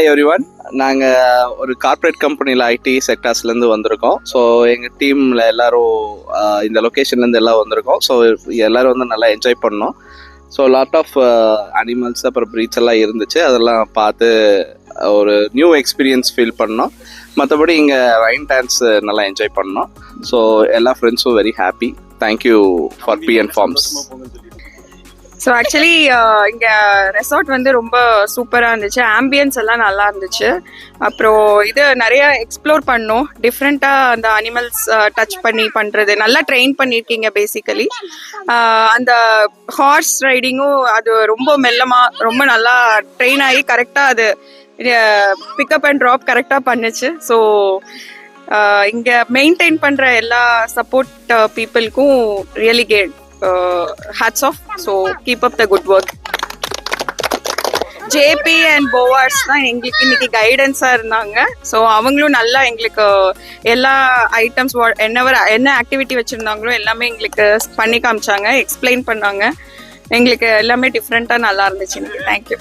Everyone, நாங்கள் ஒரு corporate கம்பெனியில் ஐடி செக்டார்ஸ்லேருந்து வந்திருக்கோம். ஸோ எங்கள் டீமில் எல்லோரும் இந்த லொக்கேஷன்லேருந்து எல்லாம் வந்திருக்கோம். ஸோ எல்லோரும் வந்து நல்லா என்ஜாய் பண்ணோம். ஸோ லாட் ஆஃப் அனிமல்ஸ் அப்புறம் ப்ரீட்ஸ் எல்லாம் இருந்துச்சு. அதெல்லாம் பார்த்து ஒரு நியூ எக்ஸ்பீரியன்ஸ் ஃபீல் பண்ணோம். மற்றபடி இங்கே ரைன் டான்ஸ் நல்லா என்ஜாய் பண்ணோம். ஸோ எல்லா ஃப்ரெண்ட்ஸும் very happy. Thank you for BN farms. So actually இங்கே ரெசார்ட் வந்து ரொம்ப சூப்பராக இருந்துச்சு. ஆம்பியன்ஸ் எல்லாம் நல்லா இருந்துச்சு. அப்புறம் இது நிறைய எக்ஸ்ப்ளோர் பண்ணோம். டிஃப்ரெண்ட்டாக அந்த அனிமல்ஸ் டச் பண்ணி பண்ணுறது நல்லா ட்ரெயின் பண்ணியிருக்கீங்க. பேசிக்கலி அந்த ஹார்ஸ் ரைடிங்கும் அது ரொம்ப மெல்லமாக ரொம்ப நல்லா ட்ரெயின் ஆகி கரெக்டாக அது பிக்கப் அண்ட் ட்ராப் கரெக்டாக பண்ணுச்சு. ஸோ இங்கே மெயின்டைன் பண்ணுற எல்லா சப்போர்ட் பீப்புளுக்கும் really hats off. So keep up the good work. JP and Boas தான் எங்களுக்கு இன்னைக்கு கைடன்ஸாக இருந்தாங்க. ஸோ அவங்களும் நல்லா எங்களுக்கு எல்லா ஐட்டம்ஸ் என்ன ஆக்டிவிட்டி வச்சுருந்தாங்களோ எல்லாமே எங்களுக்கு பண்ணி காமிச்சாங்க, எக்ஸ்பிளைன் பண்ணாங்க. எங்களுக்கு எல்லாமே டிஃப்ரெண்ட்டாக நல்லா இருந்துச்சு. தேங்க்யூ.